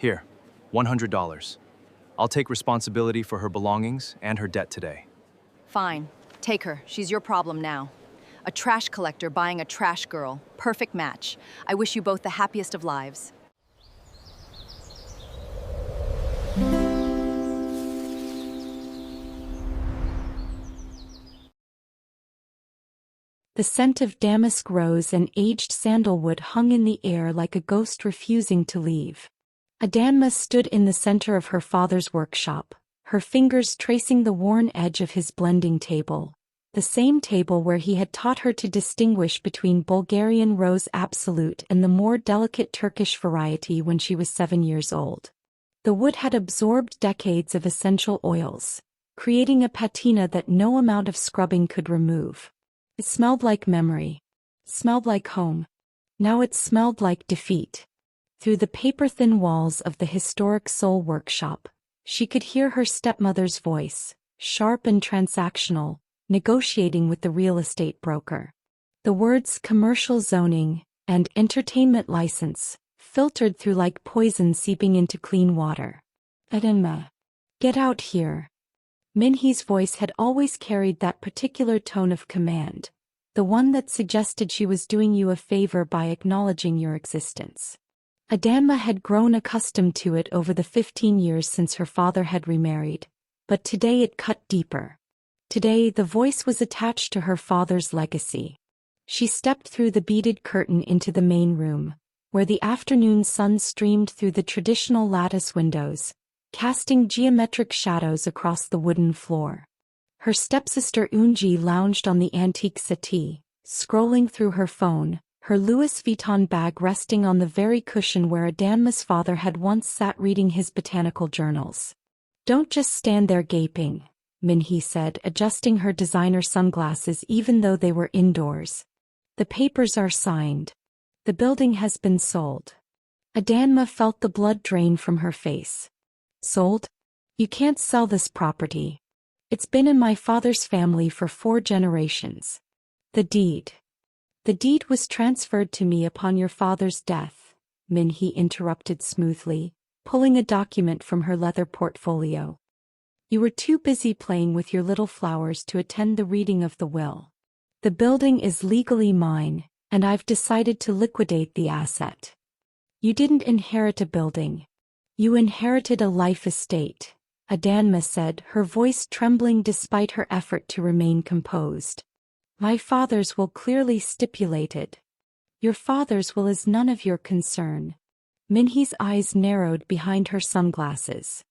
Here, $100. I'll take responsibility for her belongings and her debt today. Fine. Take her. She's your problem now. A trash collector buying a trash girl. Perfect match. I wish you both the happiest of lives. The scent of damask rose and aged sandalwood hung in the air like a ghost refusing to leave. Adanma stood in the center of her father's workshop, her fingers tracing the worn edge of his blending table, the same table where he had taught her to distinguish between Bulgarian Rose Absolute and the more delicate Turkish variety when she was 7 years old. The wood had absorbed decades of essential oils, creating a patina that no amount of scrubbing could remove. It smelled like memory. Smelled like home. Now it smelled like defeat. Through the paper-thin walls of the historic Seoul workshop, she could hear her stepmother's voice, sharp and transactional, negotiating with the real estate broker. The words commercial zoning and entertainment license filtered through like poison seeping into clean water. Adanma. Get out here. Minhee's voice had always carried that particular tone of command, the one that suggested she was doing you a favor by acknowledging your existence. Adanma had grown accustomed to it over the 15 years since her father had remarried, but today it cut deeper. Today the voice was attached to her father's legacy. She stepped through the beaded curtain into the main room, where the afternoon sun streamed through the traditional lattice windows, casting geometric shadows across the wooden floor. Her stepsister Eunji lounged on the antique settee, scrolling through her phone, her Louis Vuitton bag resting on the very cushion where Adanma's father had once sat reading his botanical journals. Don't just stand there gaping, Minhee said, adjusting her designer sunglasses even though they were indoors. The papers are signed. The building has been sold. Adanma felt the blood drain from her face. Sold? You can't sell this property. It's been in my father's family for 4 generations. The deed. The deed was transferred to me upon your father's death, Minhee interrupted smoothly, pulling a document from her leather portfolio. You were too busy playing with your little flowers to attend the reading of the will. The building is legally mine, and I've decided to liquidate the asset. You didn't inherit a building. You inherited a life estate, Adanma said, her voice trembling despite her effort to remain composed. My father's will clearly stipulated. Your father's will is none of your concern. Minhee's eyes narrowed behind her sunglasses.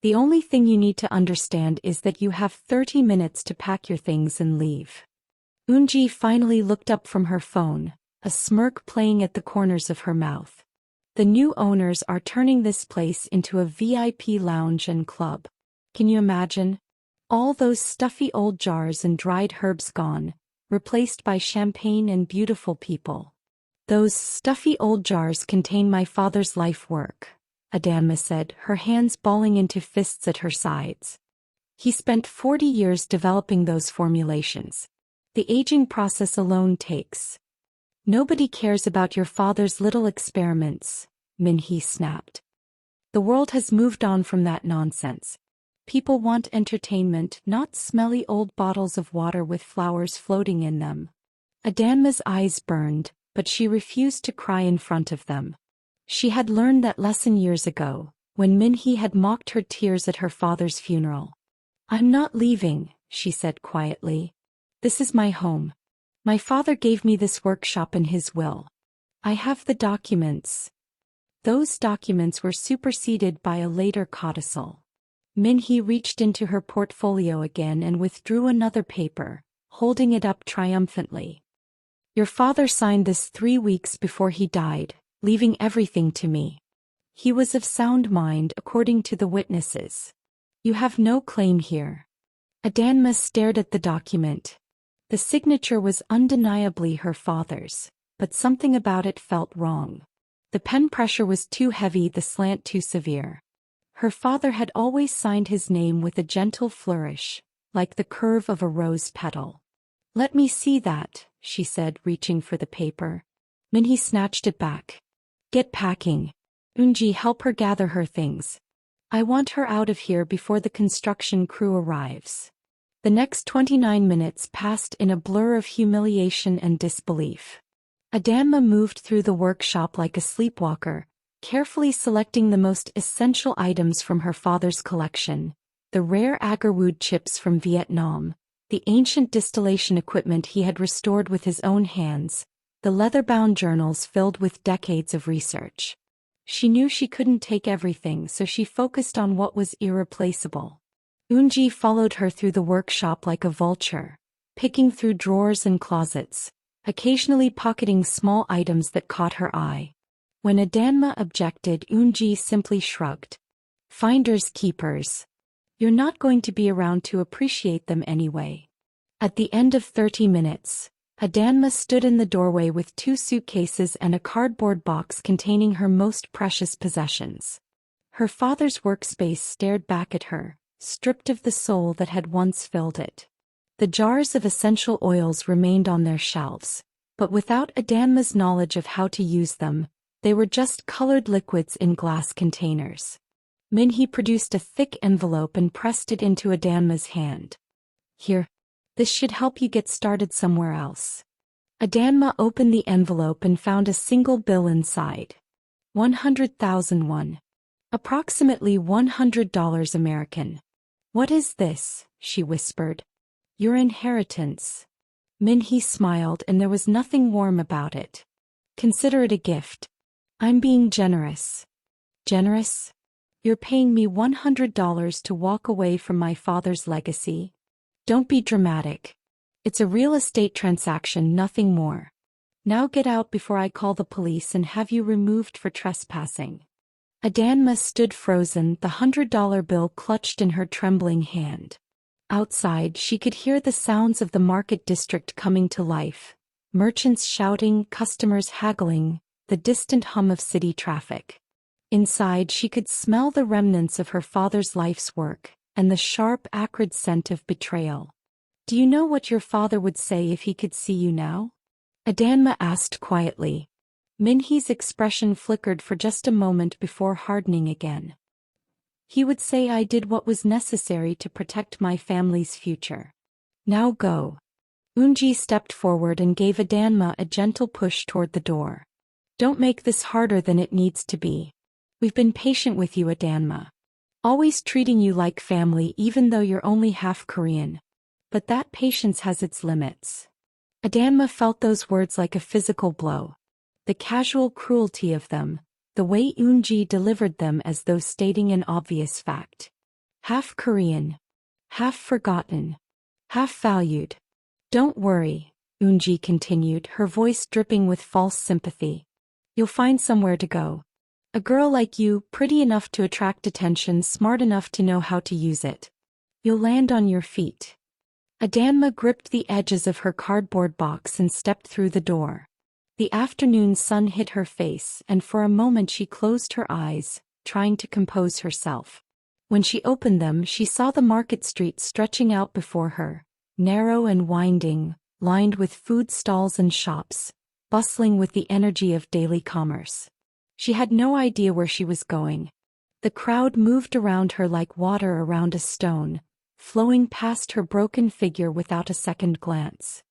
The only thing you need to understand is that you have 30 minutes to pack your things and leave. Eunji finally looked up from her phone, a smirk playing at the corners of her mouth. The new owners are turning this place into a VIP lounge and club. Can you imagine? All those stuffy old jars and dried herbs gone, replaced by champagne and beautiful people. Those stuffy old jars contain my father's life work, Adanma said, her hands balling into fists at her sides. He spent 40 years developing those formulations. The aging process alone takes. Nobody cares about your father's little experiments, Minhee snapped. The world has moved on from that nonsense. People want entertainment, not smelly old bottles of water with flowers floating in them. Adanma's eyes burned, but she refused to cry in front of them. She had learned that lesson years ago, when Minhee had mocked her tears at her father's funeral. I'm not leaving, she said quietly. This is my home. My father gave me this workshop in his will. I have the documents. Those documents were superseded by a later codicil. Minhee reached into her portfolio again and withdrew another paper, holding it up triumphantly. Your father signed this 3 weeks before he died, leaving everything to me. He was of sound mind according to the witnesses. You have no claim here. Adanma stared at the document. The signature was undeniably her father's, but something about it felt wrong. The pen pressure was too heavy, the slant too severe. Her father had always signed his name with a gentle flourish, like the curve of a rose petal. Let me see that, she said, reaching for the paper. Minhee snatched it back. Get packing. Eunji, help her gather her things. I want her out of here before the construction crew arrives. The next 29 minutes passed in a blur of humiliation and disbelief. Adanma moved through the workshop like a sleepwalker, carefully selecting the most essential items from her father's collection: the rare agarwood chips from Vietnam, the ancient distillation equipment he had restored with his own hands, the leather-bound journals filled with decades of research. She knew she couldn't take everything, so she focused on what was irreplaceable. Eunji followed her through the workshop like a vulture, picking through drawers and closets, occasionally pocketing small items that caught her eye. When Adanma objected, Eunji simply shrugged. Finders keepers. You're not going to be around to appreciate them anyway. At the end of 30 minutes, Adanma stood in the doorway with 2 suitcases and a cardboard box containing her most precious possessions. Her father's workspace stared back at her, stripped of the soul that had once filled it. The jars of essential oils remained on their shelves, but without Adanma's knowledge of how to use them, they were just colored liquids in glass containers. Minhee produced a thick envelope and pressed it into Adanma's hand. Here. This should help you get started somewhere else. Adanma opened the envelope and found a single bill inside. 100,000 won. Approximately $100 American. What is this? She whispered. Your inheritance. Minhee smiled, and there was nothing warm about it. Consider it a gift. I'm being generous. Generous? You're paying me $100 to walk away from my father's legacy? Don't be dramatic. It's a real estate transaction, nothing more. Now get out before I call the police and have you removed for trespassing. Adanma stood frozen, the $100 bill clutched in her trembling hand. Outside, she could hear the sounds of the market district coming to life. Merchants shouting, customers haggling, the distant hum of city traffic. Inside, she could smell the remnants of her father's life's work, and the sharp, acrid scent of betrayal. Do you know what your father would say if he could see you now? Adanma asked quietly. Minhee's expression flickered for just a moment before hardening again. He would say I did what was necessary to protect my family's future. Now go. Eunji stepped forward and gave Adanma a gentle push toward the door. Don't make this harder than it needs to be. We've been patient with you, Adanma. Always treating you like family even though you're only half Korean. But that patience has its limits. Adanma felt those words like a physical blow. The casual cruelty of them, the way Eunji delivered them as though stating an obvious fact. Half Korean. Half forgotten. Half valued. Don't worry, Eunji continued, her voice dripping with false sympathy. You'll find somewhere to go. A girl like you, pretty enough to attract attention, smart enough to know how to use it. You'll land on your feet. Adanma gripped the edges of her cardboard box and stepped through the door. The afternoon sun hit her face, and for a moment she closed her eyes, trying to compose herself. When she opened them, she saw the market street stretching out before her, narrow and winding, lined with food stalls and shops, bustling with the energy of daily commerce. She had no idea where she was going. The crowd moved around her like water around a stone, flowing past her broken figure without a second glance.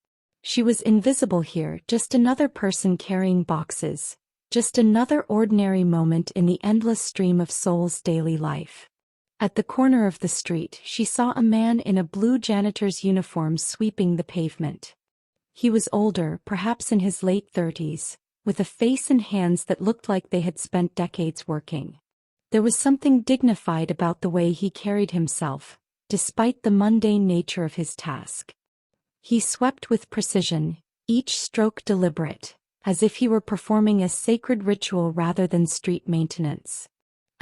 She was invisible here, just another person carrying boxes, just another ordinary moment in the endless stream of Seoul's daily life. At the corner of the street, she saw a man in a blue janitor's uniform sweeping the pavement. He was older, perhaps in his late 30s, with a face and hands that looked like they had spent decades working. There was something dignified about the way he carried himself, despite the mundane nature of his task. He swept with precision, each stroke deliberate, as if he were performing a sacred ritual rather than street maintenance.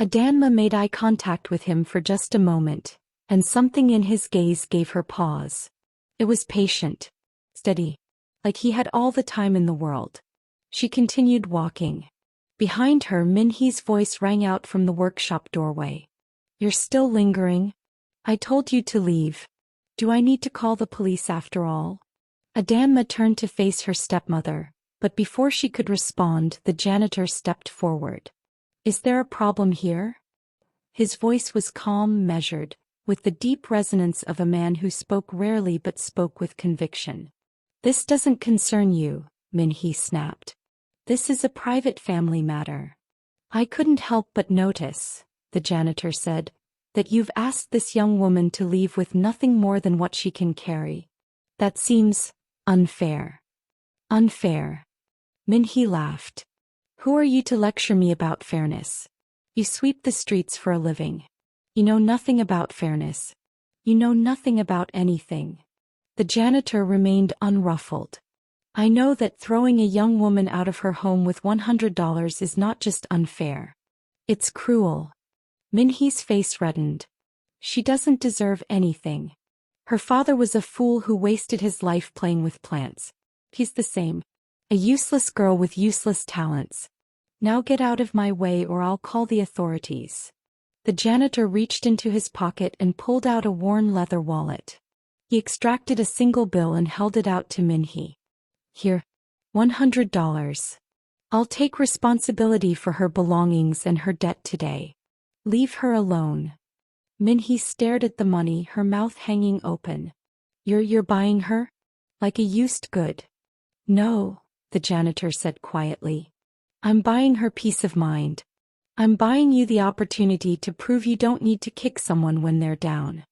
Adanma made eye contact with him for just a moment, and something in his gaze gave her pause. It was patient, steady, like he had all the time in the world. She continued walking. Behind her, Minhee's voice rang out from the workshop doorway. You're still lingering? I told you to leave. Do I need to call the police after all? Adanma turned to face her stepmother, but before she could respond, the janitor stepped forward. Is there a problem here? His voice was calm, measured, with the deep resonance of a man who spoke rarely but spoke with conviction. This doesn't concern you, Min-hee snapped. This is a private family matter. I couldn't help but notice, the janitor said, that you've asked this young woman to leave with nothing more than what she can carry. That seems unfair. Unfair. Min-hee laughed. Who are you to lecture me about fairness? You sweep the streets for a living. You know nothing about fairness. You know nothing about anything. The janitor remained unruffled. I know that throwing a young woman out of her home with $100 is not just unfair. It's cruel. Min-hee's face reddened. She doesn't deserve anything. Her father was a fool who wasted his life playing with plants. He's the same. A useless girl with useless talents. Now get out of my way or I'll call the authorities. The janitor reached into his pocket and pulled out a worn leather wallet. He extracted a single bill and held it out to Min-hee. Here, $100. I'll take responsibility for her belongings and her debt today. Leave her alone. Min-hee stared at the money, her mouth hanging open. You're buying her? Like a used good? No, the janitor said quietly. I'm buying her peace of mind. I'm buying you the opportunity to prove you don't need to kick someone when they're down.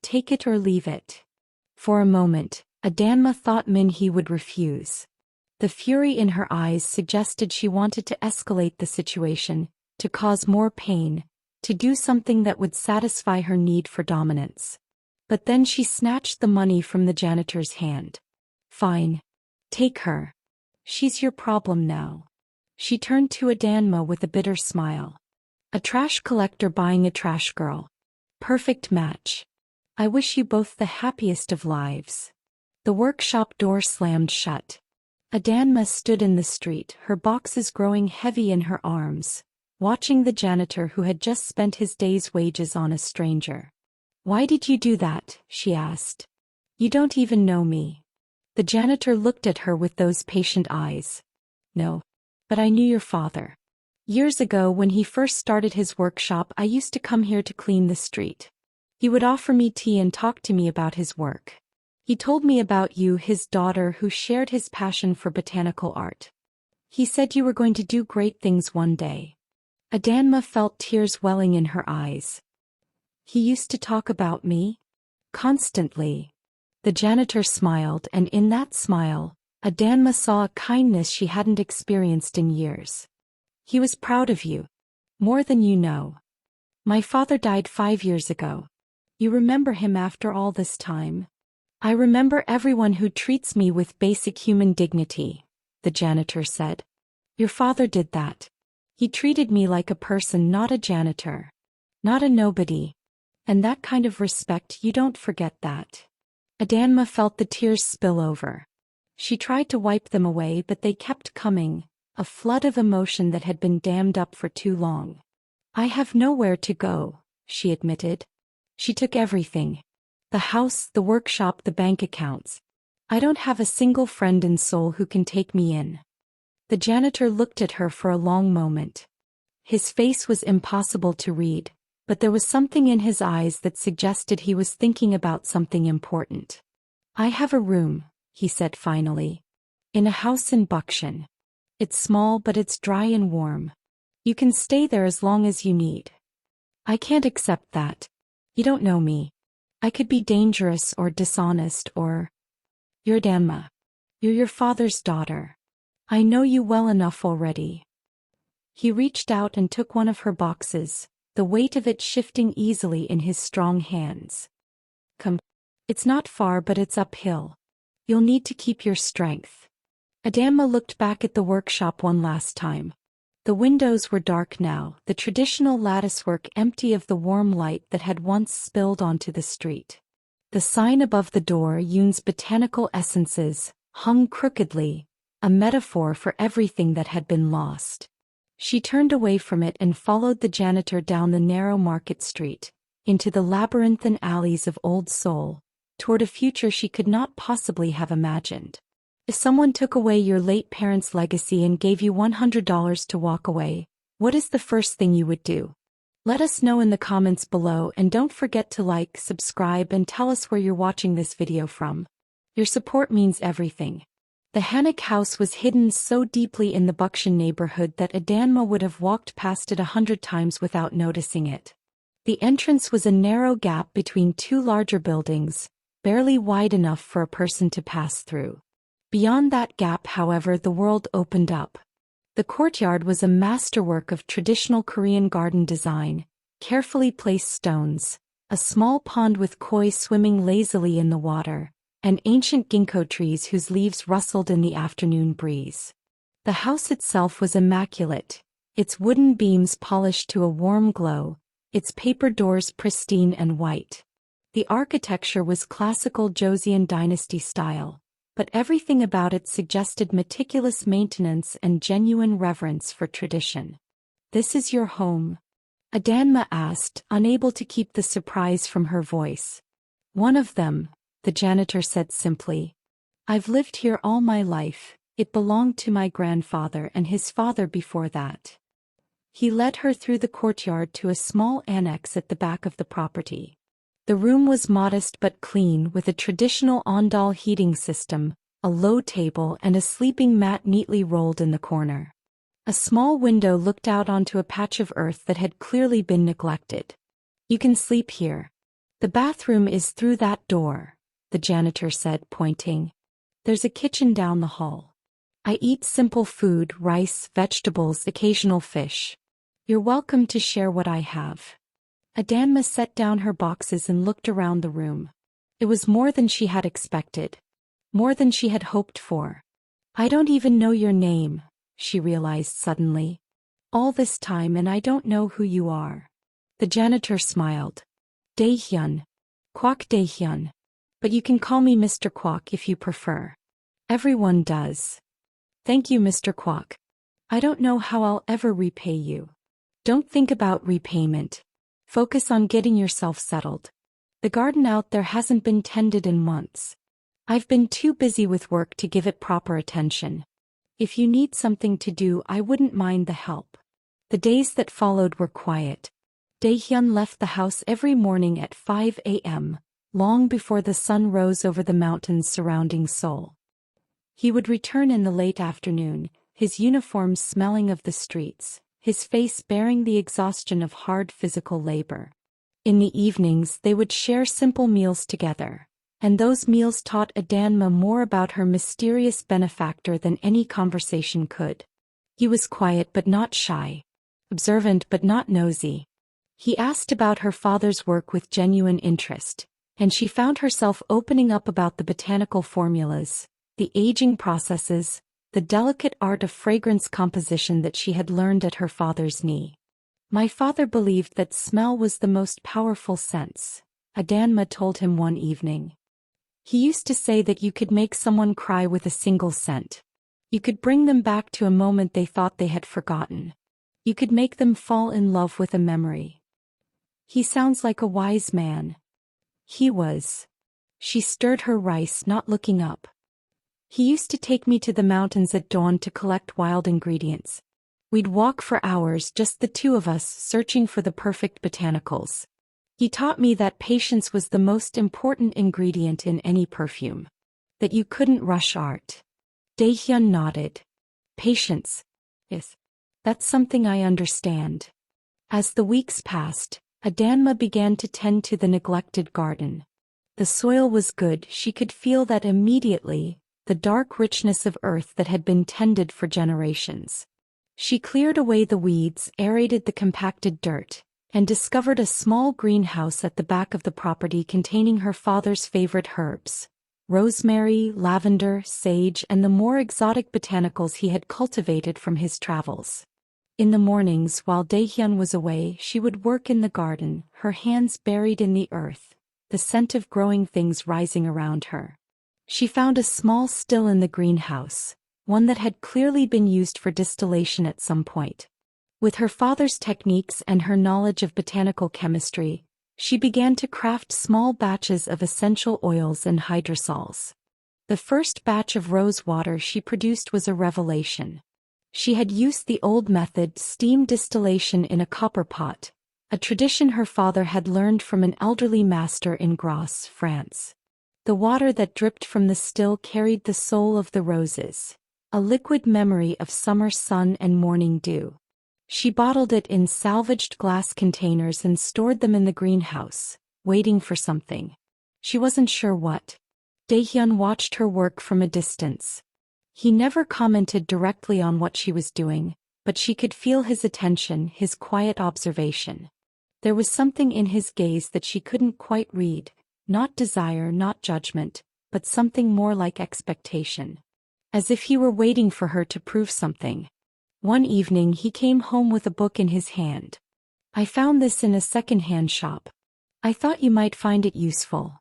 Take it or leave it. For a moment, Adanma thought Min-hee would refuse. The fury in her eyes suggested she wanted to escalate the situation, to cause more pain, to do something that would satisfy her need for dominance. But then she snatched the money from the janitor's hand. Fine. Take her. She's your problem now. She turned to Adanma with a bitter smile. A trash collector buying a trash girl. Perfect match. I wish you both the happiest of lives. The workshop door slammed shut. Adanma stood in the street, her boxes growing heavy in her arms, watching the janitor who had just spent his day's wages on a stranger. Why did you do that? She asked. You don't even know me. The janitor looked at her with those patient eyes. No. But I knew your father. Years ago when he first started his workshop, I used to come here to clean the street. He would offer me tea and talk to me about his work. He told me about you, his daughter, who shared his passion for botanical art. He said you were going to do great things one day. Adanma felt tears welling in her eyes. He used to talk about me? Constantly. The janitor smiled, and in that smile, Adanma saw a kindness she hadn't experienced in years. He was proud of you. More than you know. My father died 5 years ago. You remember him after all this time? I remember everyone who treats me with basic human dignity, the janitor said. Your father did that. He treated me like a person, not a janitor. Not a nobody. And that kind of respect, you don't forget that. Adanma felt the tears spill over. She tried to wipe them away, but they kept coming, a flood of emotion that had been dammed up for too long. I have nowhere to go, she admitted. She took everything. The house, the workshop, the bank accounts. I don't have a single friend in Seoul who can take me in. The janitor looked at her for a long moment. His face was impossible to read, but there was something in his eyes that suggested he was thinking about something important. I have a room, he said finally. In a house in Bukshan. It's small but it's dry and warm. You can stay there as long as you need. I can't accept that. You don't know me. I could be dangerous or dishonest or... You're Adanma. You're your father's daughter. I know you well enough already. He reached out and took one of her boxes, the weight of it shifting easily in his strong hands. Come. It's not far but it's uphill. You'll need to keep your strength. Adanma looked back at the workshop one last time. The windows were dark now, the traditional latticework empty of the warm light that had once spilled onto the street. The sign above the door, Yoon's Botanical Essences, hung crookedly, a metaphor for everything that had been lost. She turned away from it and followed the janitor down the narrow market street, into the labyrinthine alleys of Old Seoul, toward a future she could not possibly have imagined. If someone took away your late parents' legacy and gave you $100 to walk away, What is the first thing you would do? Let us know in the comments below, and don't forget to like, subscribe, and tell us where you're watching this video from. Your support means everything. The Hanok house was hidden so deeply in the Bukshan neighborhood that Adanma would have walked past it 100 times without noticing it. The entrance was a narrow gap between two larger buildings, barely wide enough for a person to pass through. Beyond that gap, however, the world opened up. The courtyard was a masterwork of traditional Korean garden design, carefully placed stones, a small pond with koi swimming lazily in the water, and ancient ginkgo trees whose leaves rustled in the afternoon breeze. The house itself was immaculate, its wooden beams polished to a warm glow, its paper doors pristine and white. The architecture was classical Joseon dynasty style, but everything about it suggested meticulous maintenance and genuine reverence for tradition. "This is your home?" Adanma asked, unable to keep the surprise from her voice. "One of them," the janitor said simply. "I've lived here all my life. It belonged to my grandfather and his father before that." He led her through the courtyard to a small annex at the back of the property. The room was modest but clean, with a traditional ondal heating system, a low table, and a sleeping mat neatly rolled in the corner. A small window looked out onto a patch of earth that had clearly been neglected. "You can sleep here. The bathroom is through that door," the janitor said, pointing. "There's a kitchen down the hall. I eat simple food, rice, vegetables, occasional fish. You're welcome to share what I have." Adanma set down her boxes and looked around the room. It was more than she had expected. More than she had hoped for. "I don't even know your name," she realized suddenly. "All this time and I don't know who you are." The janitor smiled. "Dae-hyun. Kwak Dae-hyun. But you can call me Mr. Kwak if you prefer. Everyone does." "Thank you, Mr. Kwak. I don't know how I'll ever repay you." "Don't think about repayment. Focus on getting yourself settled. The garden out there hasn't been tended in months. I've been too busy with work to give it proper attention. If you need something to do, I wouldn't mind the help." The days that followed were quiet. Dae-hyun left the house every morning at 5 a.m., long before the sun rose over the mountains surrounding Seoul. He would return in the late afternoon, his uniform smelling of the streets, his face bearing the exhaustion of hard physical labor. In the evenings they would share simple meals together, and those meals taught Adanma more about her mysterious benefactor than any conversation could. He was quiet but not shy, observant but not nosy. He asked about her father's work with genuine interest, and she found herself opening up about the botanical formulas, the aging processes, the delicate art of fragrance composition that she had learned at her father's knee. "My father believed that smell was the most powerful sense," Adanma told him one evening. "He used to say that you could make someone cry with a single scent. You could bring them back to a moment they thought they had forgotten. You could make them fall in love with a memory." "He sounds like a wise man." "He was." She stirred her rice, not looking up. "He used to take me to the mountains at dawn to collect wild ingredients. We'd walk for hours, just the two of us, searching for the perfect botanicals. He taught me that patience was the most important ingredient in any perfume. That you couldn't rush art." Dae-hyun nodded. "Patience. Yes. That's something I understand." As the weeks passed, Adanma began to tend to the neglected garden. The soil was good, she could feel that immediately, the dark richness of earth that had been tended for generations. She cleared away the weeds, aerated the compacted dirt, and discovered a small greenhouse at the back of the property containing her father's favorite herbs: rosemary, lavender, sage, and the more exotic botanicals he had cultivated from his travels. In the mornings, while Dae-hyun was away, she would work in the garden, her hands buried in the earth, the scent of growing things rising around her. She found a small still in the greenhouse, one that had clearly been used for distillation at some point. With her father's techniques and her knowledge of botanical chemistry, she began to craft small batches of essential oils and hydrosols. The first batch of rose water she produced was a revelation. She had used the old method, steam distillation in a copper pot, a tradition her father had learned from an elderly master in Grasse, France. The water that dripped from the still carried the soul of the roses, a liquid memory of summer sun and morning dew. She bottled it in salvaged glass containers and stored them in the greenhouse, waiting for something. She wasn't sure what. Dae-hyun watched her work from a distance. He never commented directly on what she was doing, but she could feel his attention, his quiet observation. There was something in his gaze that she couldn't quite read, not desire, not judgment, but something more like expectation. As if he were waiting for her to prove something. One evening he came home with a book in his hand. "I found this in a second-hand shop. I thought you might find it useful."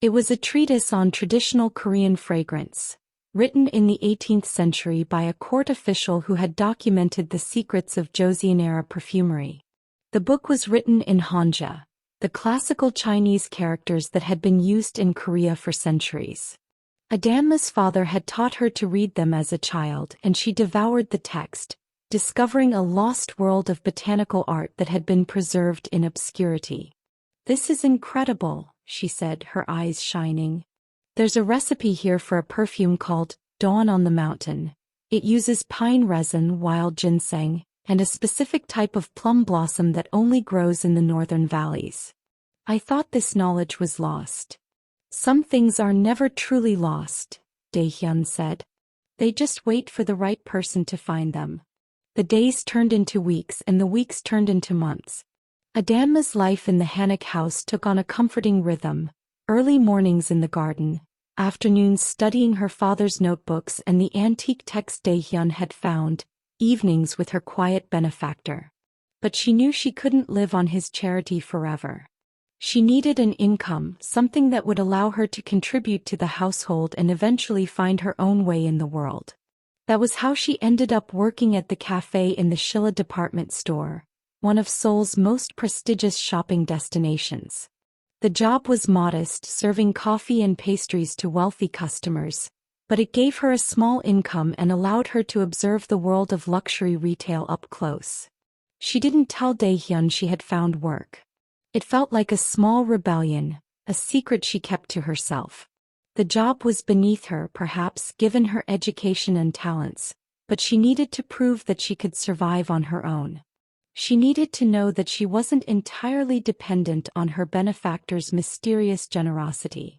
It was a treatise on traditional Korean fragrance, written in the 18th century by a court official who had documented the secrets of Joseon-era perfumery. The book was written in Hanja, the classical Chinese characters that had been used in Korea for centuries. Adanma's father had taught her to read them as a child, and she devoured the text, discovering a lost world of botanical art that had been preserved in obscurity. "This is incredible," she said, her eyes shining. "There's a recipe here for a perfume called Dawn on the Mountain. It uses pine resin, wild ginseng, and a specific type of plum blossom that only grows in the northern valleys. I thought this knowledge was lost." "Some things are never truly lost," Dae-hyun said. "They just wait for the right person to find them." The days turned into weeks and the weeks turned into months. Adanma's life in the Hanok house took on a comforting rhythm: early mornings in the garden, afternoons studying her father's notebooks and the antique text Dae-hyun had found, evenings with her quiet benefactor. But she knew she couldn't live on his charity forever. She needed an income, something that would allow her to contribute to the household and eventually find her own way in the world. That was how she ended up working at the cafe in the Shilla department store, one of Seoul's most prestigious shopping destinations. The job was modest, serving coffee and pastries to wealthy customers, but it gave her a small income and allowed her to observe the world of luxury retail up close. She didn't tell Dae-hyun she had found work. It felt like a small rebellion, a secret she kept to herself. The job was beneath her, perhaps, given her education and talents, but she needed to prove that she could survive on her own. She needed to know that she wasn't entirely dependent on her benefactor's mysterious generosity.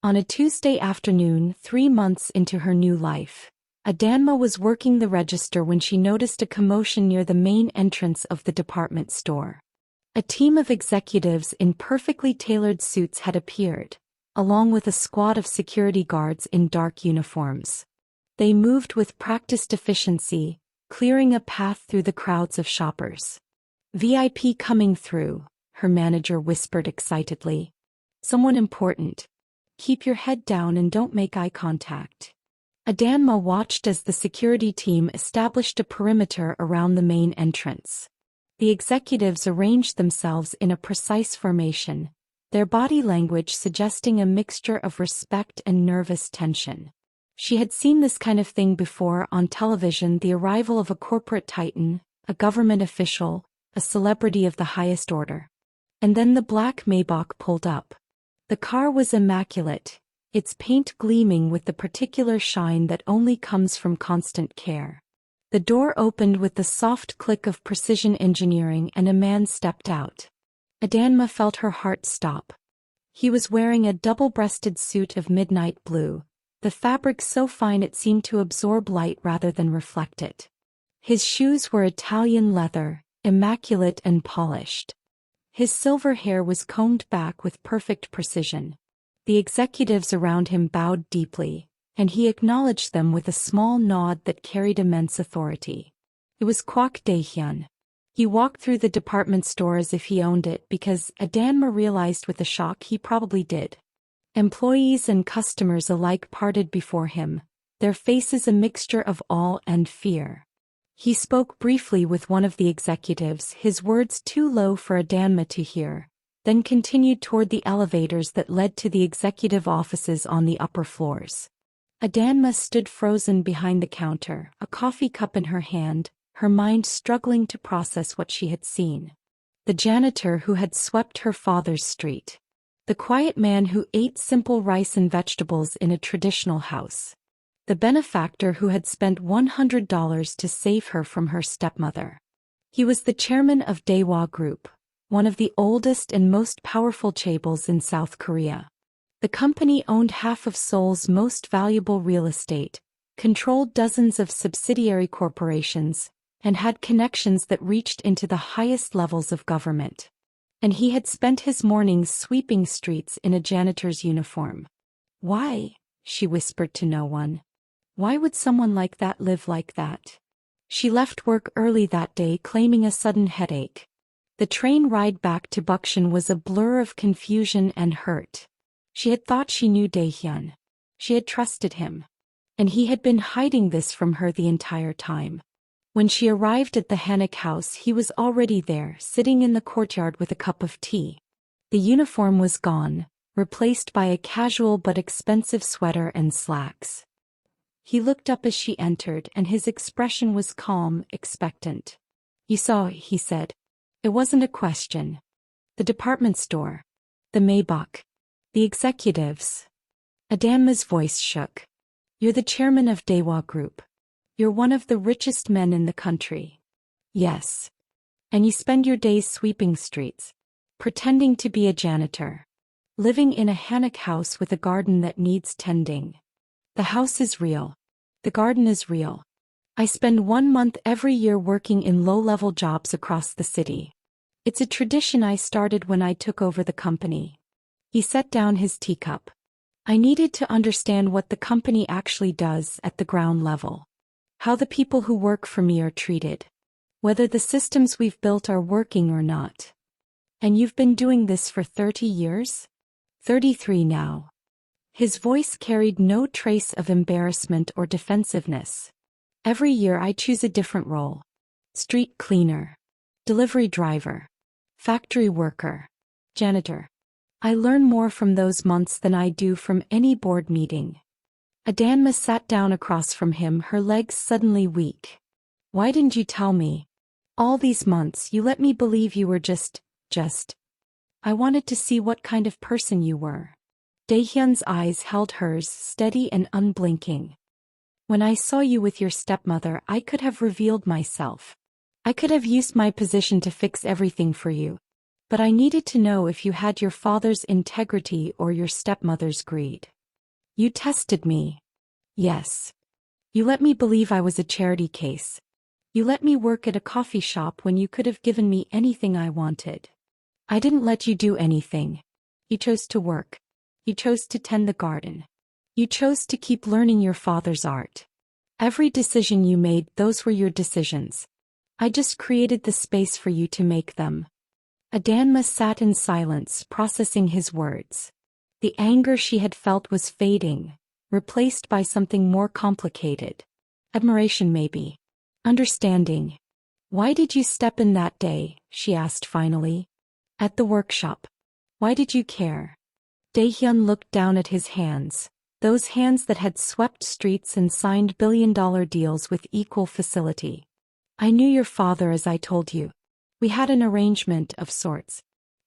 On a Tuesday afternoon, 3 months into her new life, Adanma was working the register when she noticed a commotion near the main entrance of the department store. A team of executives in perfectly tailored suits had appeared, along with a squad of security guards in dark uniforms. They moved with practiced efficiency, clearing a path through the crowds of shoppers. "VIP coming through," her manager whispered excitedly. "Someone important. Keep your head down and don't make eye contact." Adanma watched as the security team established a perimeter around the main entrance. The executives arranged themselves in a precise formation, their body language suggesting a mixture of respect and nervous tension. She had seen this kind of thing before on television: the arrival of a corporate titan, a government official, a celebrity of the highest order. And then the black Maybach pulled up. The car was immaculate, its paint gleaming with the particular shine that only comes from constant care. The door opened with the soft click of precision engineering and a man stepped out. Adanma felt her heart stop. He was wearing a double-breasted suit of midnight blue, the fabric so fine it seemed to absorb light rather than reflect it. His shoes were Italian leather, immaculate and polished. His silver hair was combed back with perfect precision. The executives around him bowed deeply, and he acknowledged them with a small nod that carried immense authority. It was Kwak Dae-hyun. He walked through the department store as if he owned it, because Adanma realized with a shock he probably did. Employees and customers alike parted before him, their faces a mixture of awe and fear. He spoke briefly with one of the executives, his words too low for Adanma to hear, then continued toward the elevators that led to the executive offices on the upper floors. Adanma stood frozen behind the counter, a coffee cup in her hand, her mind struggling to process what she had seen. The janitor who had swept her father's street. The quiet man who ate simple rice and vegetables in a traditional house. The benefactor who had spent $100 to save her from her stepmother. He was the chairman of Dewa Group, one of the oldest and most powerful chaebols in South Korea. The company owned half of Seoul's most valuable real estate, controlled dozens of subsidiary corporations, and had connections that reached into the highest levels of government. And he had spent his mornings sweeping streets in a janitor's uniform. Why? She whispered to no one. Why would someone like that live like that? She left work early that day claiming a sudden headache. The train ride back to Bukshan was a blur of confusion and hurt. She had thought she knew Dae-hyun. She had trusted him. And he had been hiding this from her the entire time. When she arrived at the Hanok house, he was already there, sitting in the courtyard with a cup of tea. The uniform was gone, replaced by a casual but expensive sweater and slacks. He looked up as she entered, and his expression was calm, expectant. "You saw," he said. "It wasn't a question. The department store. The Maybach. The executives." Adanma's voice shook. "You're the chairman of Dewa Group. You're one of the richest men in the country." "Yes. And you spend your days sweeping streets, pretending to be a janitor, living in a Hanok house with a garden that needs tending. The house is real. The garden is real. I spend 1 month every year working in low-level jobs across the city. It's a tradition I started when I took over the company." He set down his teacup. "I needed to understand what the company actually does at the ground level. How the people who work for me are treated. Whether the systems we've built are working or not." "And you've been doing this for 30 years? 33 now." His voice carried no trace of embarrassment or defensiveness. "Every year I choose a different role. Street cleaner. Delivery driver. Factory worker. Janitor. I learn more from those months than I do from any board meeting." Adanma sat down across from him, her legs suddenly weak. "Why didn't you tell me? All these months you let me believe you were just. I wanted to see what kind of person you were." Dae-hyun's eyes held hers, steady and unblinking. "When I saw you with your stepmother, I could have revealed myself. I could have used my position to fix everything for you. But I needed to know if you had your father's integrity or your stepmother's greed. You tested me. Yes. You let me believe I was a charity case. You let me work at a coffee shop when you could have given me anything I wanted. I didn't let you do anything. You chose to work. You chose to tend the garden. You chose to keep learning your father's art. Every decision you made, those were your decisions. I just created the space for you to make them." Adanma sat in silence, processing his words. The anger she had felt was fading, replaced by something more complicated. Admiration maybe. Understanding. "Why did you step in that day?" she asked finally. "At the workshop. Why did you care?" Dae-hyun looked down at his hands, those hands that had swept streets and signed billion-dollar deals with equal facility. "I knew your father, as I told you. We had an arrangement of sorts.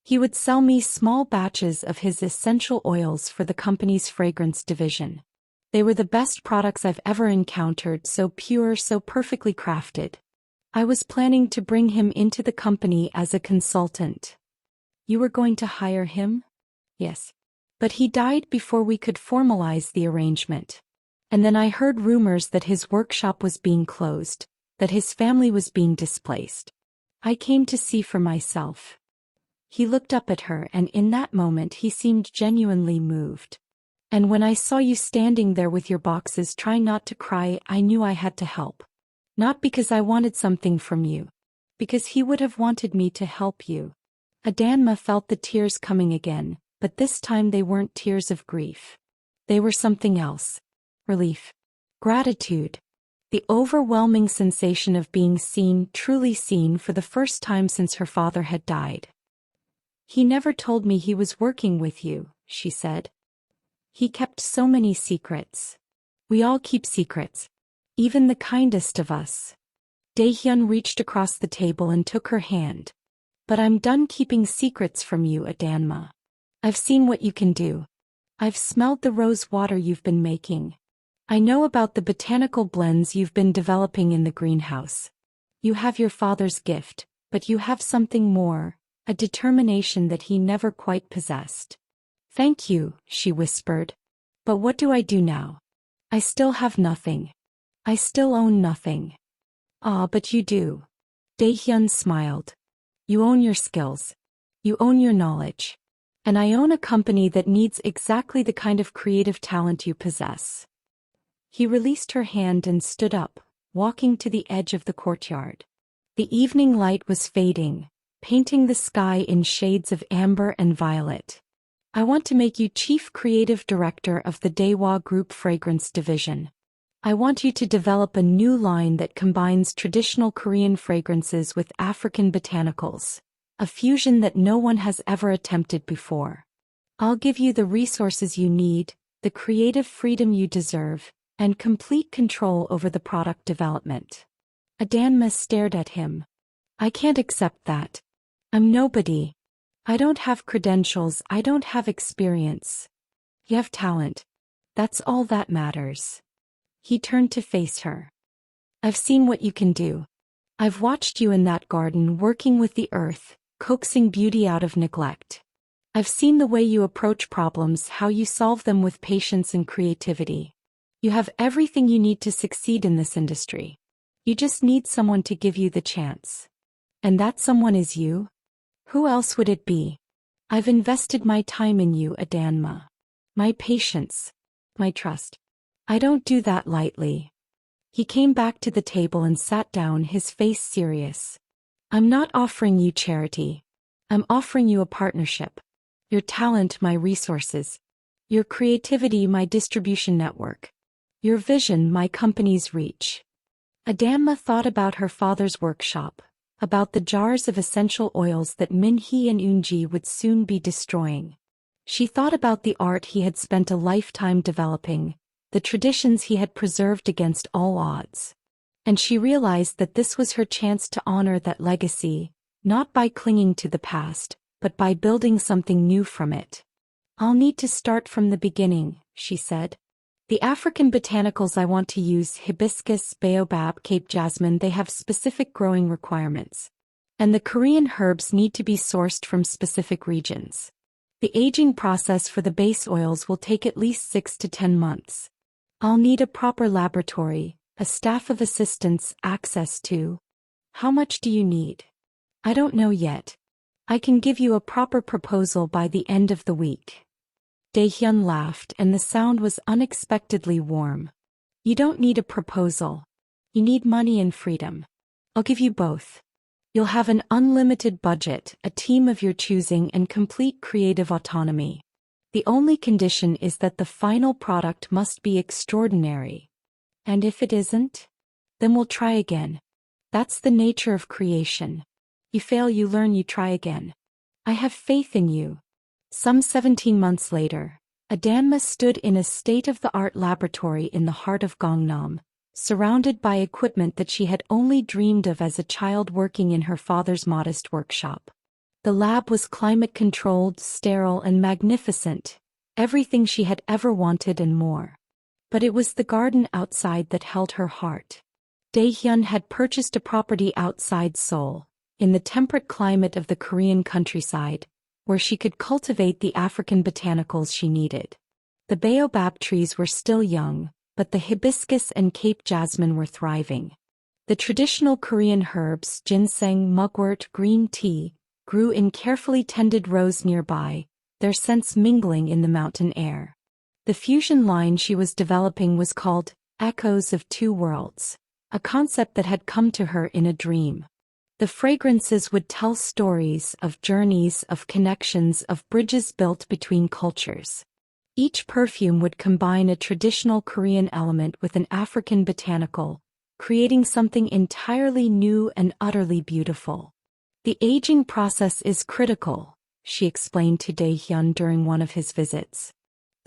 He would sell me small batches of his essential oils for the company's fragrance division. They were the best products I've ever encountered, so pure, so perfectly crafted. I was planning to bring him into the company as a consultant." "You were going to hire him?" "Yes. But he died before we could formalize the arrangement. And then I heard rumors that his workshop was being closed, that his family was being displaced. I came to see for myself." He looked up at her, and in that moment he seemed genuinely moved. "And when I saw you standing there with your boxes trying not to cry, I knew I had to help. Not because I wanted something from you. Because he would have wanted me to help you." Adanma felt the tears coming again, but this time they weren't tears of grief. They were something else. Relief. Gratitude. The overwhelming sensation of being seen, truly seen for the first time since her father had died. "He never told me he was working with you," she said. "He kept so many secrets." We all keep secrets. Even the kindest of us. Dae-hyun reached across the table and took her hand. But I'm done keeping secrets from you, Adanma. I've seen what you can do. I've smelled the rose water you've been making. I know about the botanical blends you've been developing in the greenhouse. You have your father's gift, but you have something more, a determination that he never quite possessed. Thank you, she whispered. But what do I do now? I still have nothing. I still own nothing. Ah, but you do. Dae-hyun smiled. You own your skills. You own your knowledge. And I own a company that needs exactly the kind of creative talent you possess. He released her hand and stood up, walking to the edge of the courtyard. The evening light was fading, painting the sky in shades of amber and violet. I want to make you Chief Creative Director of the Dewa Group Fragrance Division. I want you to develop a new line that combines traditional Korean fragrances with African botanicals, a fusion that no one has ever attempted before. I'll give you the resources you need, the creative freedom you deserve, and complete control over the product development. Adanma stared at him. I can't accept that. I'm nobody. I don't have credentials, I don't have experience. You have talent. That's all that matters. He turned to face her. I've seen what you can do. I've watched you in that garden working with the earth, coaxing beauty out of neglect. I've seen the way you approach problems, how you solve them with patience and creativity. You have everything you need to succeed in this industry. You just need someone to give you the chance. And that someone is you? Who else would it be? I've invested my time in you, Adanma. My patience. My trust. I don't do that lightly. He came back to the table and sat down, his face serious. I'm not offering you charity. I'm offering you a partnership. Your talent, my resources. Your creativity, my distribution network. Your vision, my company's reach. Adanma thought about her father's workshop, about the jars of essential oils that Min-hee and Eun-ji would soon be destroying. She thought about the art he had spent a lifetime developing, the traditions he had preserved against all odds. And she realized that this was her chance to honor that legacy, not by clinging to the past, but by building something new from it. I'll need to start from the beginning, she said. The African botanicals I want to use, hibiscus, baobab, Cape jasmine, they have specific growing requirements. And the Korean herbs need to be sourced from specific regions. The aging process for the base oils will take at least 6 to 10 months. I'll need a proper laboratory, a staff of assistants, access to. How much do you need? I don't know yet. I can give you a proper proposal by the end of the week. Dae-hyun laughed, and the sound was unexpectedly warm. You don't need a proposal. You need money and freedom. I'll give you both. You'll have an unlimited budget, a team of your choosing, and complete creative autonomy. The only condition is that the final product must be extraordinary. And if it isn't? Then we'll try again. That's the nature of creation. You fail, you learn, you try again. I have faith in you. Some 17 months later, Adanma stood in a state-of-the-art laboratory in the heart of Gangnam, surrounded by equipment that she had only dreamed of as a child working in her father's modest workshop. The lab was climate-controlled, sterile, and magnificent, everything she had ever wanted and more. But it was the garden outside that held her heart. Dae-hyun had purchased a property outside Seoul, in the temperate climate of the Korean countryside, where she could cultivate the African botanicals she needed. The baobab trees were still young, but the hibiscus and Cape jasmine were thriving. The traditional Korean herbs, ginseng, mugwort, green tea, grew in carefully tended rows nearby, their scents mingling in the mountain air. The fusion line she was developing was called Echoes of Two Worlds, a concept that had come to her in a dream. The fragrances would tell stories of journeys, of connections, of bridges built between cultures. Each perfume would combine a traditional Korean element with an African botanical, creating something entirely new and utterly beautiful. The aging process is critical, she explained to Dae-hyun during one of his visits.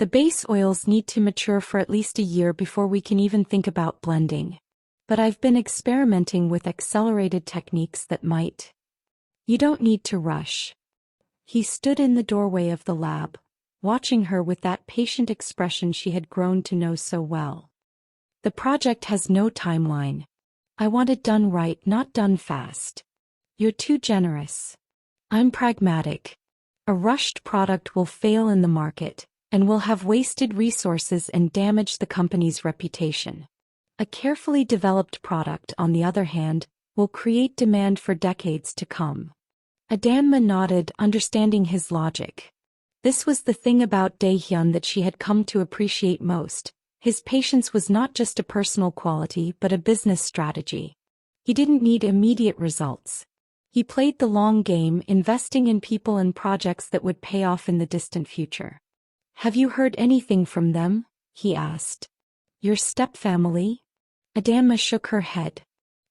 The base oils need to mature for at least a year before we can even think about blending. But I've been experimenting with accelerated techniques that might. You don't need to rush. He stood in the doorway of the lab, watching her with that patient expression she had grown to know so well. The project has no timeline. I want it done right, not done fast. You're too generous. I'm pragmatic. A rushed product will fail in the market, and will have wasted resources and damage the company's reputation. A carefully developed product, on the other hand, will create demand for decades to come. Adanma nodded, understanding his logic. This was the thing about Dae-hyun that she had come to appreciate most. His patience was not just a personal quality but a business strategy. He didn't need immediate results. He played the long game, investing in people and projects that would pay off in the distant future. Have you heard anything from them? He asked. Your stepfamily? Adanma shook her head.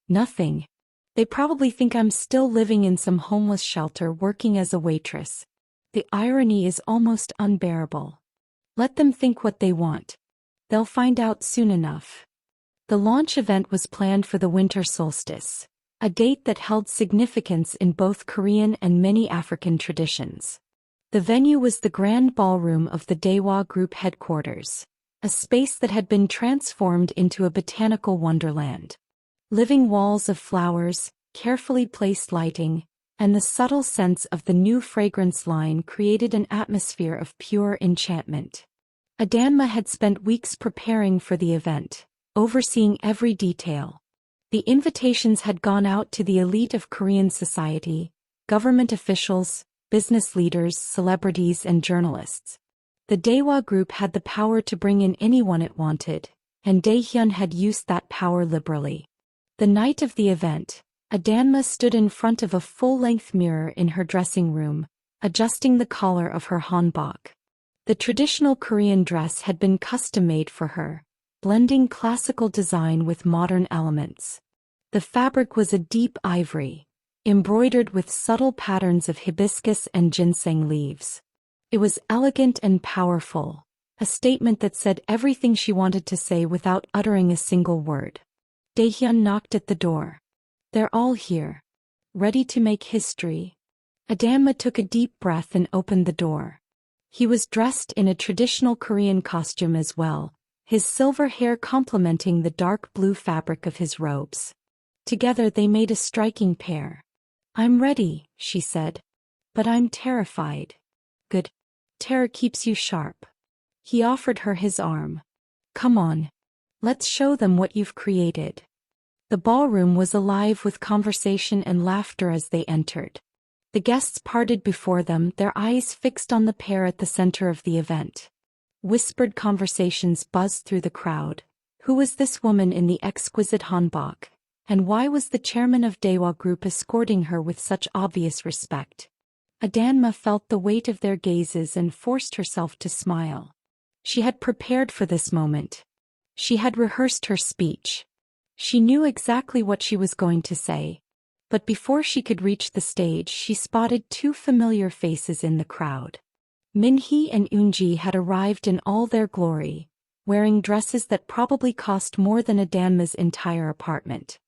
Nothing. They probably think I'm still living in some homeless shelter working as a waitress. The irony is almost unbearable. Let them think what they want. They'll find out soon enough. The launch event was planned for the winter solstice, a date that held significance in both Korean and many African traditions. The venue was the grand ballroom of the Dewa Group headquarters, a space that had been transformed into a botanical wonderland. Living walls of flowers, carefully placed lighting, and the subtle sense of the new fragrance line created an atmosphere of pure enchantment. Adanma had spent weeks preparing for the event, overseeing every detail. The invitations had gone out to the elite of Korean society, government officials, business leaders, celebrities, and journalists. The Dewa Group had the power to bring in anyone it wanted, and Dae-hyun had used that power liberally. The night of the event, Adanma stood in front of a full-length mirror in her dressing room, adjusting the collar of her hanbok. The traditional Korean dress had been custom-made for her, blending classical design with modern elements. The fabric was a deep ivory, embroidered with subtle patterns of hibiscus and ginseng leaves. It was elegant and powerful, a statement that said everything she wanted to say without uttering a single word. Dae-hyun knocked at the door. They're all here. Ready to make history. Adanma took a deep breath and opened the door. He was dressed in a traditional Korean costume as well, his silver hair complementing the dark blue fabric of his robes. Together they made a striking pair. I'm ready, she said. But I'm terrified. Good. Terror keeps you sharp. He offered her his arm. Come on. Let's show them what you've created. The ballroom was alive with conversation and laughter as they entered. The guests parted before them, their eyes fixed on the pair at the center of the event. Whispered conversations buzzed through the crowd. Who was this woman in the exquisite hanbok? And why was the chairman of Dewa Group escorting her with such obvious respect? Adanma felt the weight of their gazes and forced herself to smile. She had prepared for this moment. She had rehearsed her speech. She knew exactly what she was going to say. But before she could reach the stage, she spotted two familiar faces in the crowd. Min-hee and Eun-ji had arrived in all their glory, wearing dresses that probably cost more than Adanma's entire apartment.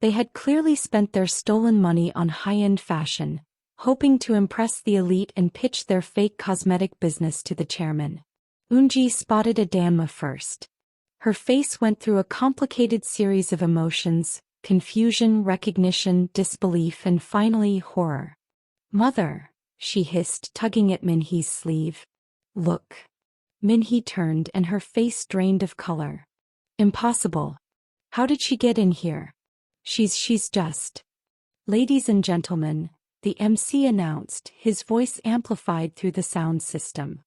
They had clearly spent their stolen money on high-end fashion, hoping to impress the elite and pitch their fake cosmetic business to the chairman. Eun-ji spotted Adanma first. Her face went through a complicated series of emotions: confusion, recognition, disbelief, and finally horror. Mother, she hissed, tugging at Min-hee's sleeve. Look. Min-hee turned and her face drained of color. Impossible. How did she get in here? She's just. Ladies and gentlemen, the MC announced, his voice amplified through the sound system.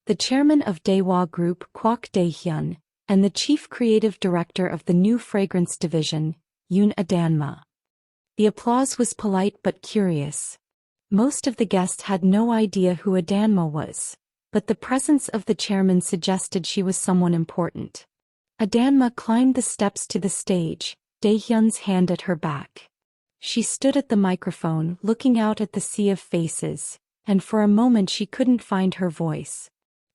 The chairman of Dewa Group, Kwak Dae-hyun, and the chief creative director of the new fragrance division, Adanma. The applause was polite but curious. Most of the guests had no idea who Adanma was, but the presence of the chairman suggested she was someone important. Adanma climbed the steps to the stage, Dae-hyun's hand at her back. She stood at the microphone, looking out at the sea of faces, and for a moment she couldn't find her voice.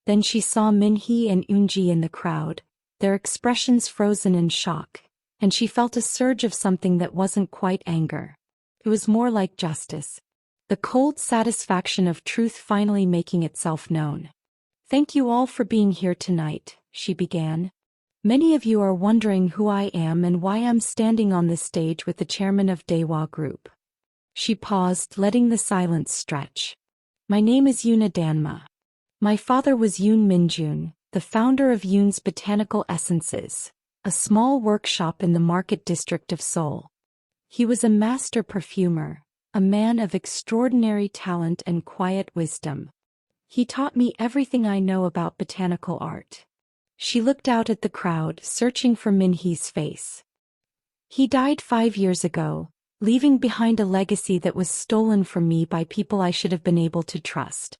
Then she saw Min-hee and Eun-ji in the crowd, their expressions frozen in shock, and she felt a surge of something that wasn't quite anger. It was more like justice. The cold satisfaction of truth finally making itself known. "Thank you all for being here tonight," she began. "Many of you are wondering who I am and why I'm standing on this stage with the chairman of Dewa Group." She paused, letting the silence stretch. "My name is Yoon Adanma. My father was Yoon Min-jun, the founder of Yoon's Botanical Essences, a small workshop in the market district of Seoul. He was a master perfumer, a man of extraordinary talent and quiet wisdom. He taught me everything I know about botanical art." She looked out at the crowd, searching for Min-hee's face. "He died 5 years ago, leaving behind a legacy that was stolen from me by people I should have been able to trust.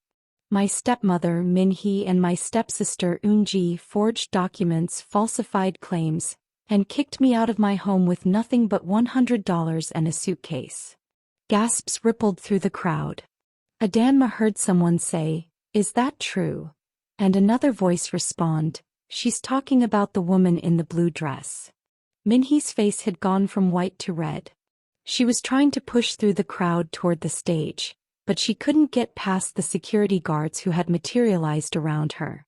My stepmother, Min-hee, and my stepsister, Eun-ji, forged documents, falsified claims, and kicked me out of my home with nothing but $100 and a suitcase." Gasps rippled through the crowd. Adanma heard someone say, "Is that true?" And another voice respond, "She's talking about the woman in the blue dress." Min-hee's face had gone from white to red. She was trying to push through the crowd toward the stage, but she couldn't get past the security guards who had materialized around her.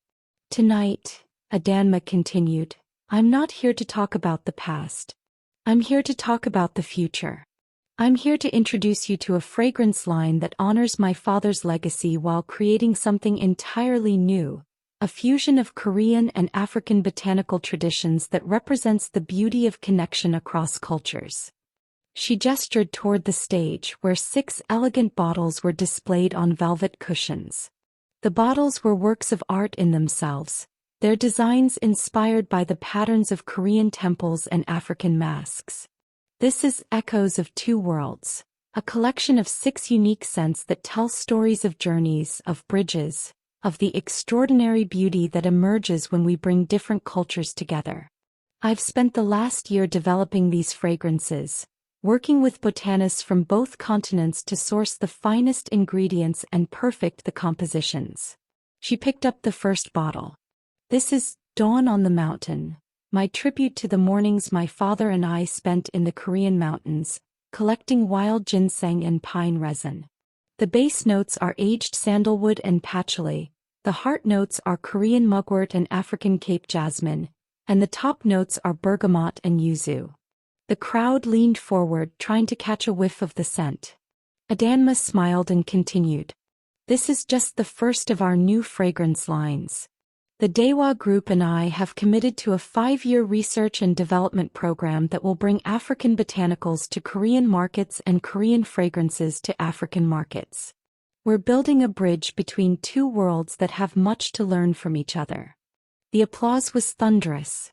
"Tonight," Adanma continued, "I'm not here to talk about the past. I'm here to talk about the future. I'm here to introduce you to a fragrance line that honors my father's legacy while creating something entirely new, a fusion of Korean and African botanical traditions that represents the beauty of connection across cultures." She gestured toward the stage where 6 elegant bottles were displayed on velvet cushions. The bottles were works of art in themselves, their designs inspired by the patterns of Korean temples and African masks. "This is Echoes of Two Worlds, a collection of 6 unique scents that tell stories of journeys, of bridges, of the extraordinary beauty that emerges when we bring different cultures together. I've spent the last year developing these fragrances, working with botanists from both continents to source the finest ingredients and perfect the compositions." She picked up the first bottle. "This is Dawn on the Mountain, my tribute to the mornings my father and I spent in the Korean mountains, collecting wild ginseng and pine resin. The base notes are aged sandalwood and patchouli, the heart notes are Korean mugwort and African Cape jasmine, and the top notes are bergamot and yuzu." The crowd leaned forward, trying to catch a whiff of the scent. Adanma smiled and continued, "This is just the first of our new fragrance lines. The Dewa Group and I have committed to a 5-year research and development program that will bring African botanicals to Korean markets and Korean fragrances to African markets. We're building a bridge between 2 worlds that have much to learn from each other." The applause was thunderous.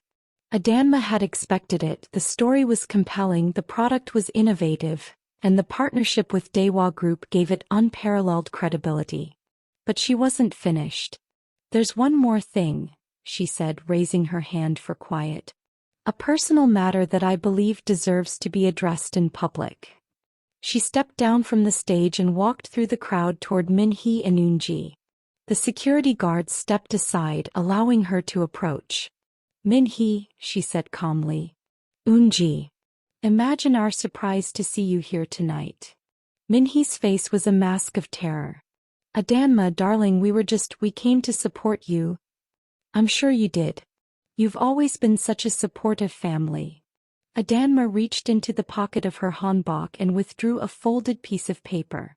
Adanma had expected it, the story was compelling, the product was innovative, and the partnership with Dewa Group gave it unparalleled credibility. But she wasn't finished. "There's one more thing," she said, raising her hand for quiet. "A personal matter that I believe deserves to be addressed in public." She stepped down from the stage and walked through the crowd toward Min-hee and Eun-ji. The security guards stepped aside, allowing her to approach. "Min-hee," she said calmly. "Eun-ji. Imagine our surprise to see you here tonight." Min-hee's face was a mask of terror. "Adanma, darling, we came to support you." "I'm sure you did. You've always been such a supportive family." Adanma reached into the pocket of her hanbok and withdrew a folded piece of paper.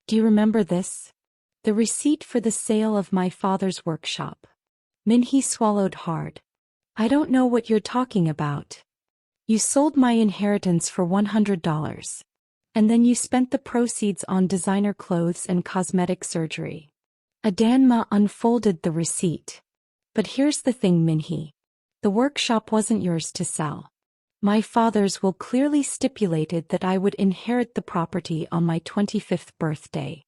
"Do you remember this? The receipt for the sale of my father's workshop." Min-hee swallowed hard. "I don't know what you're talking about. You sold my inheritance for $100. And then you spent the proceeds on designer clothes and cosmetic surgery." Adanma unfolded the receipt. "But here's the thing, Min-hee. The workshop wasn't yours to sell. My father's will clearly stipulated that I would inherit the property on my 25th birthday.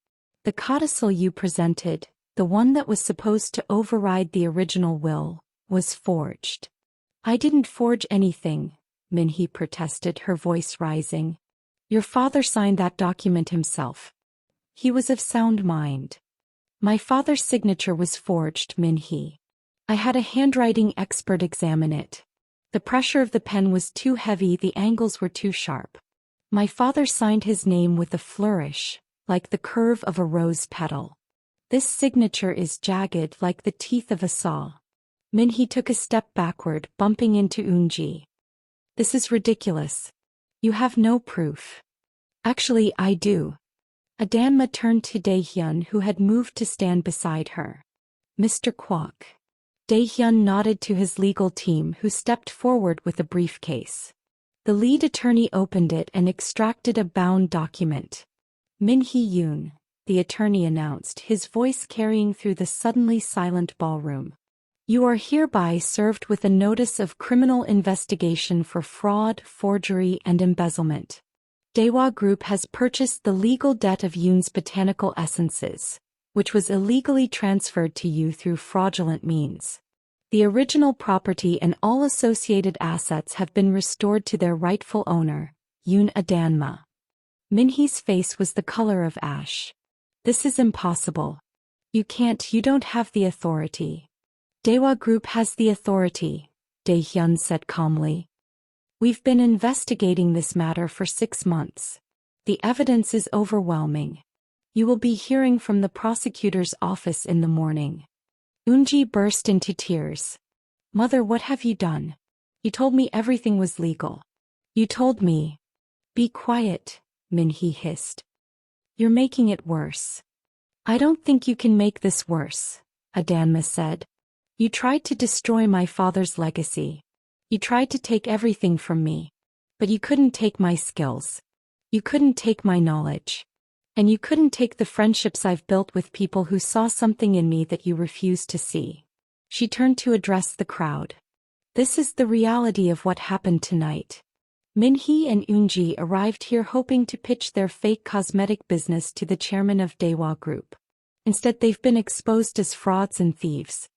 The codicil you presented, the one that was supposed to override the original will, was forged." "I didn't forge anything," Min-hee protested, her voice rising. "Your father signed that document himself. He was of sound mind." My father's signature was forged, Min-hee. I had a handwriting expert examine it. The pressure of the pen was too heavy, the angles were too sharp. My father signed his name with a flourish, like the curve of a rose petal. This signature is jagged like the teeth of a saw. Min-hee took a step backward, bumping into Eun-ji. This is ridiculous. You have no proof. Actually, I do. Adanma turned to Dae-hyun, who had moved to stand beside her. Mr. Kwak. Dae-hyun nodded to his legal team, who stepped forward with a briefcase. The lead attorney opened it and extracted a bound document. Min-hee-yoon, the attorney announced, his voice carrying through the suddenly silent ballroom. You are hereby served with a notice of criminal investigation for fraud, forgery, and embezzlement. Dewa Group has purchased the legal debt of Yoon's botanical essences, which was illegally transferred to you through fraudulent means. The original property and all associated assets have been restored to their rightful owner, Yoon Adanma. Min-hee's face was the color of ash. This is impossible. You don't have the authority. Dewa Group has the authority, Dae-hyun said calmly. We've been investigating this matter for 6 months. The evidence is overwhelming. You will be hearing from the prosecutor's office in the morning. Eun-ji burst into tears. Mother, what have you done? You told me everything was legal. You told me. Be quiet, Min-hee hissed. You're making it worse. I don't think you can make this worse, Adanma said. You tried to destroy my father's legacy. You tried to take everything from me. But you couldn't take my skills. You couldn't take my knowledge. And you couldn't take the friendships I've built with people who saw something in me that you refused to see. She turned to address the crowd. This is the reality of what happened tonight. Min-hee and Eun-ji arrived here hoping to pitch their fake cosmetic business to the chairman of Dewa Group. Instead, they've been exposed as frauds and thieves.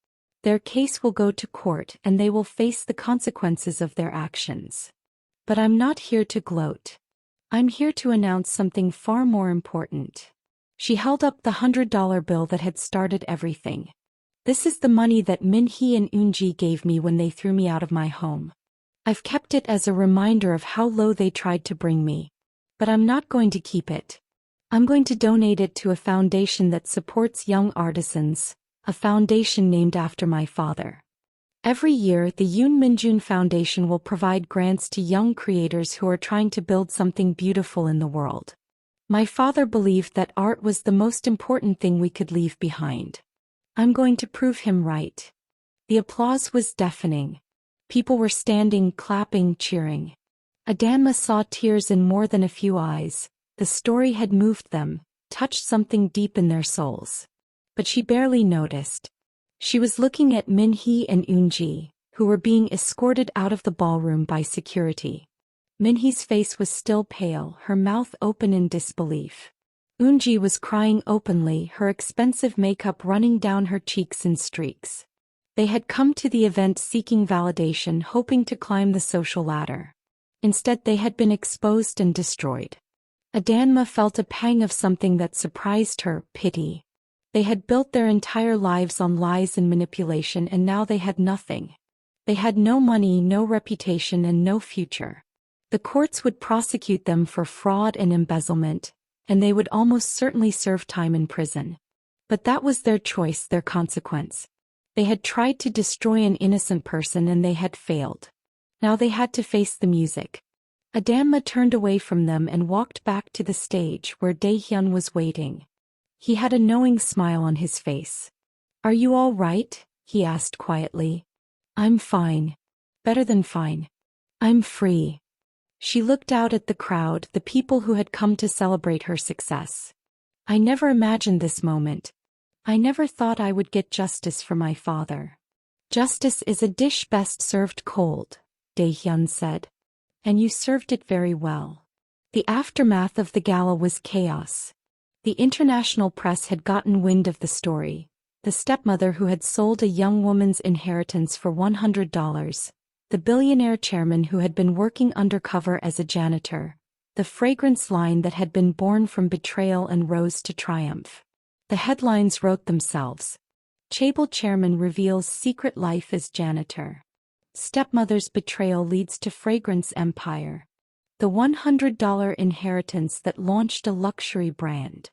Their case will go to court and they will face the consequences of their actions. But I'm not here to gloat. I'm here to announce something far more important. She held up the $100 bill that had started everything. This is the money that Min-hee and Eun-ji gave me when they threw me out of my home. I've kept it as a reminder of how low they tried to bring me. But I'm not going to keep it. I'm going to donate it to a foundation that supports young artisans, a foundation named after my father. Every year, the Yoon Min-jun Foundation will provide grants to young creators who are trying to build something beautiful in the world. My father believed that art was the most important thing we could leave behind. I'm going to prove him right. The applause was deafening. People were standing, clapping, cheering. Adanma saw tears in more than a few eyes. The story had moved them, touched something deep in their souls. But she barely noticed. She was looking at Min-hee and Eun-ji, who were being escorted out of the ballroom by security. Min-hee's face was still pale, her mouth open in disbelief. Eun-ji was crying openly, her expensive makeup running down her cheeks in streaks. They had come to the event seeking validation, hoping to climb the social ladder. Instead, they had been exposed and destroyed. Adanma felt a pang of something that surprised her, pity. They had built their entire lives on lies and manipulation, and now they had nothing. They had no money, no reputation, and no future. The courts would prosecute them for fraud and embezzlement, and they would almost certainly serve time in prison. But that was their choice, their consequence. They had tried to destroy an innocent person and they had failed. Now they had to face the music. Adanma turned away from them and walked back to the stage where Dae-hyun was waiting. He had a knowing smile on his face. Are you all right? He asked quietly. I'm fine. Better than fine. I'm free. She looked out at the crowd, the people who had come to celebrate her success. I never imagined this moment. I never thought I would get justice for my father. Justice is a dish best served cold, Dae-hyun said. And you served it very well. The aftermath of the gala was chaos. The international press had gotten wind of the story. The stepmother who had sold a young woman's inheritance for $100, the billionaire chairman who had been working undercover as a janitor, the fragrance line that had been born from betrayal and rose to triumph. The headlines wrote themselves. Chaebol chairman reveals secret life as janitor. Stepmother's betrayal leads to fragrance empire. The $100 inheritance that launched a luxury brand.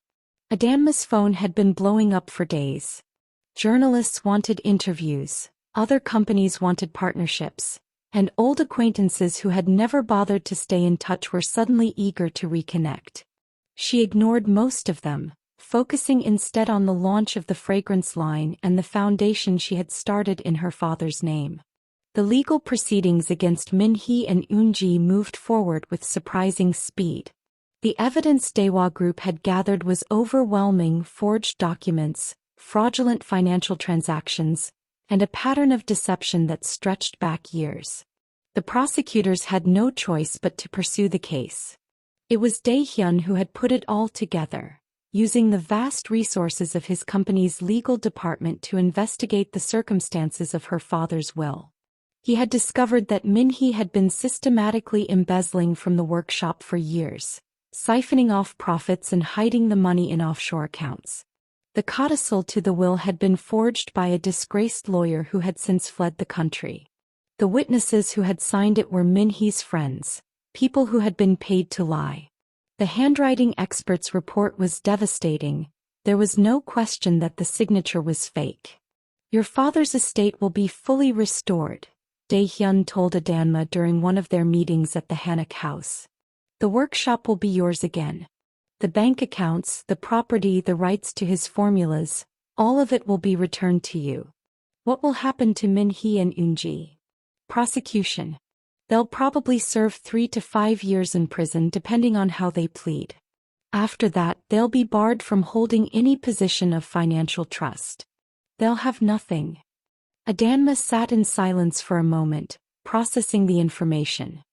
Adanma's phone had been blowing up for days. Journalists wanted interviews, other companies wanted partnerships, and old acquaintances who had never bothered to stay in touch were suddenly eager to reconnect. She ignored most of them, focusing instead on the launch of the fragrance line and the foundation she had started in her father's name. The legal proceedings against Min-hee and Eun-ji moved forward with surprising speed. The evidence Dewa Group had gathered was overwhelming: forged documents, fraudulent financial transactions, and a pattern of deception that stretched back years. The prosecutors had no choice but to pursue the case. It was Dae-hyun who had put it all together, using the vast resources of his company's legal department to investigate the circumstances of her father's will. He had discovered that Min-hee had been systematically embezzling from the workshop for years, siphoning off profits and hiding the money in offshore accounts. The codicil to the will had been forged by a disgraced lawyer who had since fled the country. The witnesses who had signed it were Min-hee's friends, people who had been paid to lie. The handwriting expert's report was devastating. There was no question that the signature was fake. "Your father's estate will be fully restored," Dae-hyun told Adanma during one of their meetings at the Hanok house. "The workshop will be yours again. The bank accounts, the property, the rights to his formulas, all of it will be returned to you." "What will happen to Min-hee and Eun-ji?" "Prosecution. They'll probably serve 3 to 5 years in prison depending on how they plead. After that, they'll be barred from holding any position of financial trust. They'll have nothing." Adanma sat in silence for a moment, processing the information.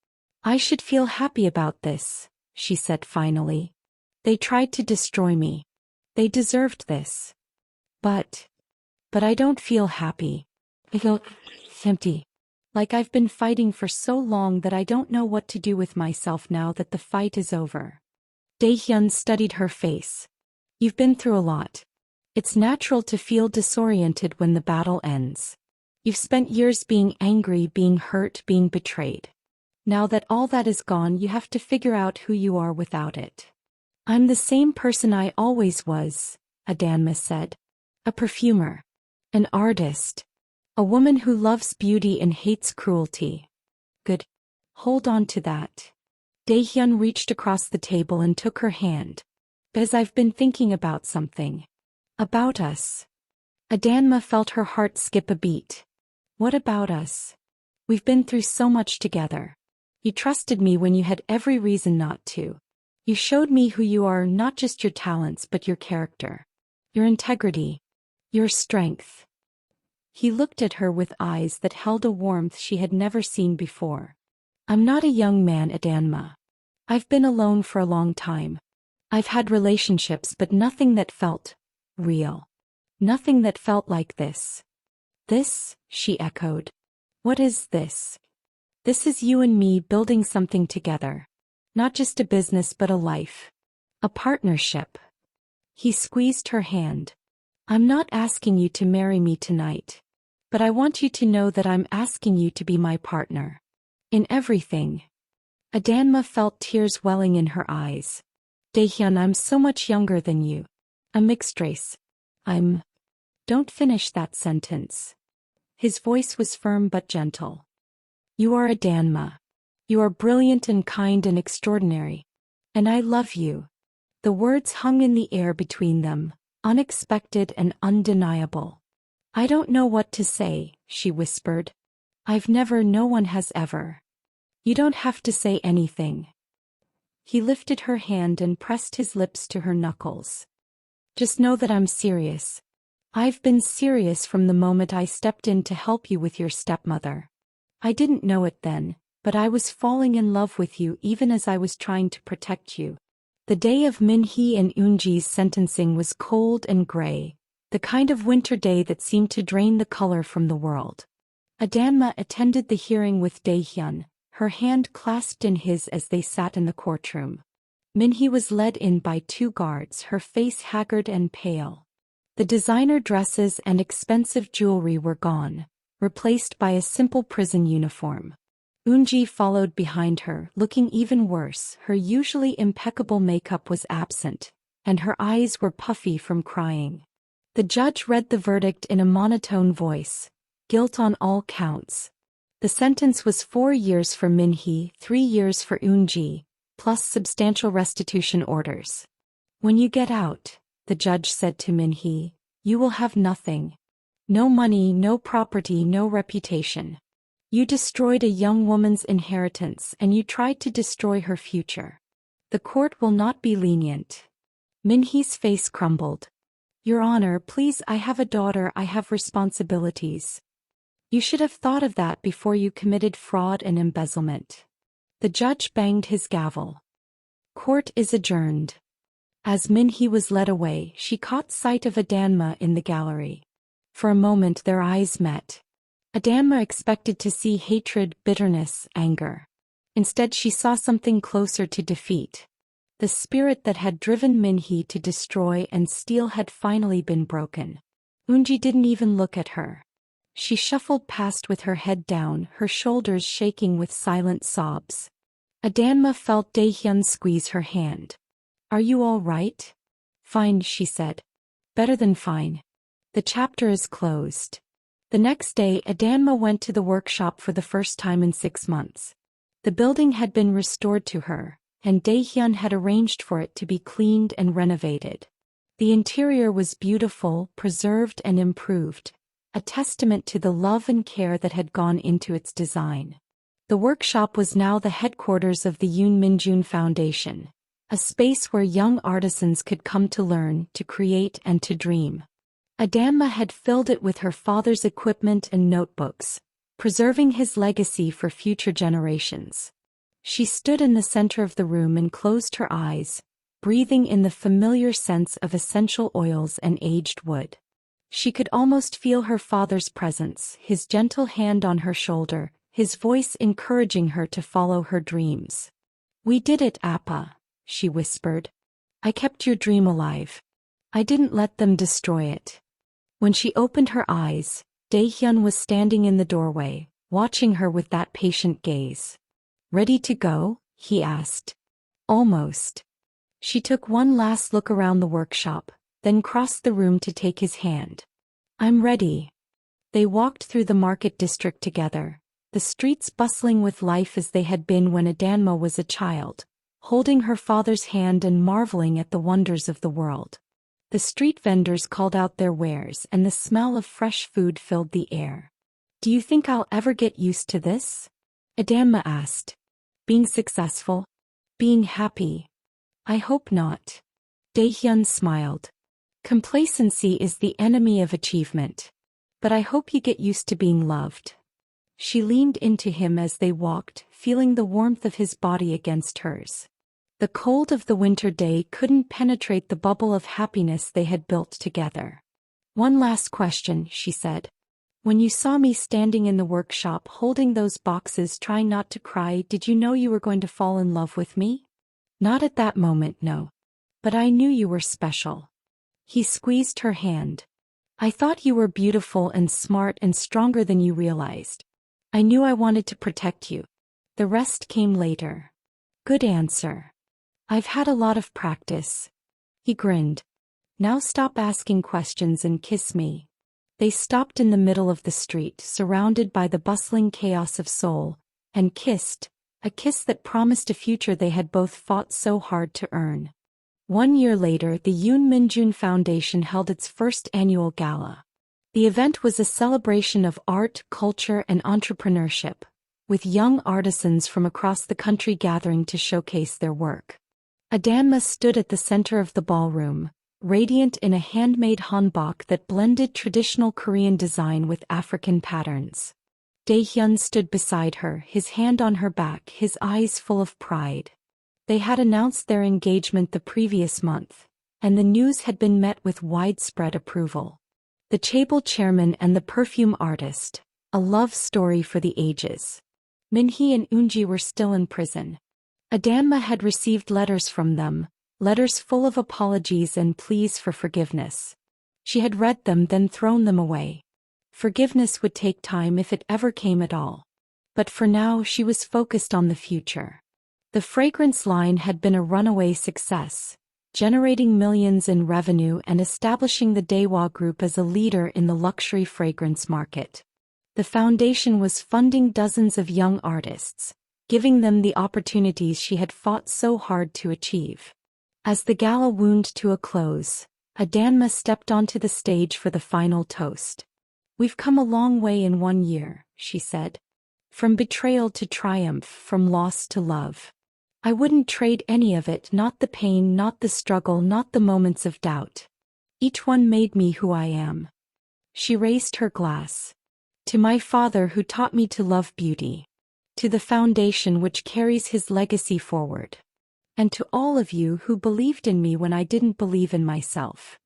"I should feel happy about this," she said finally. "They tried to destroy me. They deserved this. But I don't feel happy. I feel empty. Like I've been fighting for so long that I don't know what to do with myself now that the fight is over." Dae-hyun studied her face. "You've been through a lot. It's natural to feel disoriented when the battle ends. You've spent years being angry, being hurt, being betrayed. Now that all that is gone, you have to figure out who you are without it." "I'm the same person I always was," Adanma said. "A perfumer. An artist. A woman who loves beauty and hates cruelty." "Good. Hold on to that." Dae-hyun reached across the table and took her hand. "Because I've been thinking about something. About us." Adanma felt her heart skip a beat. "What about us? We've been through so much together. You trusted me when you had every reason not to. You showed me who you are, not just your talents but your character. Your integrity. Your strength." He looked at her with eyes that held a warmth she had never seen before. "I'm not a young man, Adanma. I've been alone for a long time. I've had relationships but nothing that felt real. Nothing that felt like this." "This?" she echoed. "What is this?" "This is you and me building something together. Not just a business but a life. A partnership." He squeezed her hand. "I'm not asking you to marry me tonight. But I want you to know that I'm asking you to be my partner. In everything." Adanma felt tears welling in her eyes. "Dae-hyun, I'm so much younger than you. A mixed race. Don't finish that sentence." His voice was firm but gentle. "You are Adanma. You are brilliant and kind and extraordinary. And I love you." The words hung in the air between them, unexpected and undeniable. "I don't know what to say," she whispered. No one has ever." "You don't have to say anything." He lifted her hand and pressed his lips to her knuckles. "Just know that I'm serious. I've been serious from the moment I stepped in to help you with your stepmother. I didn't know it then, but I was falling in love with you even as I was trying to protect you." The day of Min-hee and Eun-ji's sentencing was cold and gray, the kind of winter day that seemed to drain the color from the world. Adanma attended the hearing with Dae-hyun, her hand clasped in his as they sat in the courtroom. Min-hee was led in by 2 guards, her face haggard and pale. The designer dresses and expensive jewelry were gone, replaced by a simple prison uniform. Eunji followed behind her, looking even worse. Her usually impeccable makeup was absent, and her eyes were puffy from crying. The judge read the verdict in a monotone voice: guilt on all counts. The sentence was 4 years for Min-hee, 3 years for Eunji, plus substantial restitution orders. When you get out, the judge said to Min-hee, you will have nothing. No money, no property, no reputation. You destroyed a young woman's inheritance and you tried to destroy her future. The court will not be lenient. Min-hee's face crumbled. Your Honor, please, I have a daughter, I have responsibilities. You should have thought of that before you committed fraud and embezzlement. The judge banged his gavel. Court is adjourned. As Min-hee was led away, she caught sight of Adanma in the gallery. For a moment their eyes met. Adanma expected to see hatred, bitterness, anger. Instead she saw something closer to defeat. The spirit that had driven Min-hee to destroy and steal had finally been broken. Eunji didn't even look at her. She shuffled past with her head down, her shoulders shaking with silent sobs. Adanma felt Dae-hyun squeeze her hand. Are you all right? Fine, she said. Better than fine. The chapter is closed. The next day, Adanma went to the workshop for the first time in 6 months. The building had been restored to her, and Dae-hyun had arranged for it to be cleaned and renovated. The interior was beautiful, preserved and improved, a testament to the love and care that had gone into its design. The workshop was now the headquarters of the Yoon Min-jun Foundation, a space where young artisans could come to learn, to create and to dream. Adanma had filled it with her father's equipment and notebooks, preserving his legacy for future generations. She stood in the center of the room and closed her eyes, breathing in the familiar sense of essential oils and aged wood. She could almost feel her father's presence, his gentle hand on her shoulder, his voice encouraging her to follow her dreams. We did it, Appa, she whispered. I kept your dream alive. I didn't let them destroy it. When she opened her eyes, Dae-hyun was standing in the doorway, watching her with that patient gaze. Ready to go? He asked. Almost. She took one last look around the workshop, then crossed the room to take his hand. I'm ready. They walked through the market district together, the streets bustling with life as they had been when Adanma was a child, holding her father's hand and marveling at the wonders of the world. The street vendors called out their wares and the smell of fresh food filled the air. Do you think I'll ever get used to this? Adanma asked. Being successful? Being happy? I hope not. Dae-hyun smiled. Complacency is the enemy of achievement. But I hope you get used to being loved. She leaned into him as they walked, feeling the warmth of his body against hers. The cold of the winter day couldn't penetrate the bubble of happiness they had built together. One last question, she said. When you saw me standing in the workshop holding those boxes trying not to cry, did you know you were going to fall in love with me? Not at that moment, no. But I knew you were special. He squeezed her hand. I thought you were beautiful and smart and stronger than you realized. I knew I wanted to protect you. The rest came later. Good answer. I've had a lot of practice. He grinned. Now stop asking questions and kiss me. They stopped in the middle of the street, surrounded by the bustling chaos of Seoul, and kissed, a kiss that promised a future they had both fought so hard to earn. 1 year later, the Yoon Min-jun Foundation held its first annual gala. The event was a celebration of art, culture, and entrepreneurship, with young artisans from across the country gathering to showcase their work. Adanma stood at the center of the ballroom, radiant in a handmade hanbok that blended traditional Korean design with African patterns. Dae-hyun stood beside her, his hand on her back, his eyes full of pride. They had announced their engagement the previous month, and the news had been met with widespread approval. The chaebol chairman and the perfume artist, a love story for the ages. Min-hee and Eunji were still in prison. Adanma had received letters from them, letters full of apologies and pleas for forgiveness. She had read them then thrown them away. Forgiveness would take time if it ever came at all. But for now she was focused on the future. The fragrance line had been a runaway success, generating millions in revenue and establishing the Dewa Group as a leader in the luxury fragrance market. The foundation was funding dozens of young artists, giving them the opportunities she had fought so hard to achieve. As the gala wound to a close, Adanma stepped onto the stage for the final toast. "We've come a long way in 1 year," she said. "From betrayal to triumph, from loss to love. I wouldn't trade any of it, not the pain, not the struggle, not the moments of doubt. Each one made me who I am." She raised her glass. "To my father who taught me to love beauty. To the foundation which carries his legacy forward. And to all of you who believed in me when I didn't believe in myself."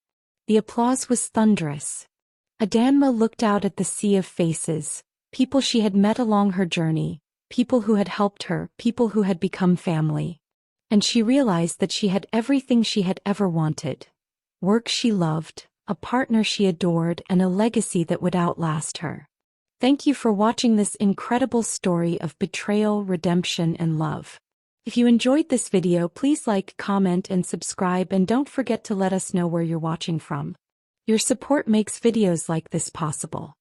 The applause was thunderous. Adanma looked out at the sea of faces, people she had met along her journey, people who had helped her, people who had become family. And she realized that she had everything she had ever wanted. Work she loved, a partner she adored, and a legacy that would outlast her. Thank you for watching this incredible story of betrayal, redemption, and love. If you enjoyed this video, please like, comment, and subscribe, and don't forget to let us know where you're watching from. Your support makes videos like this possible.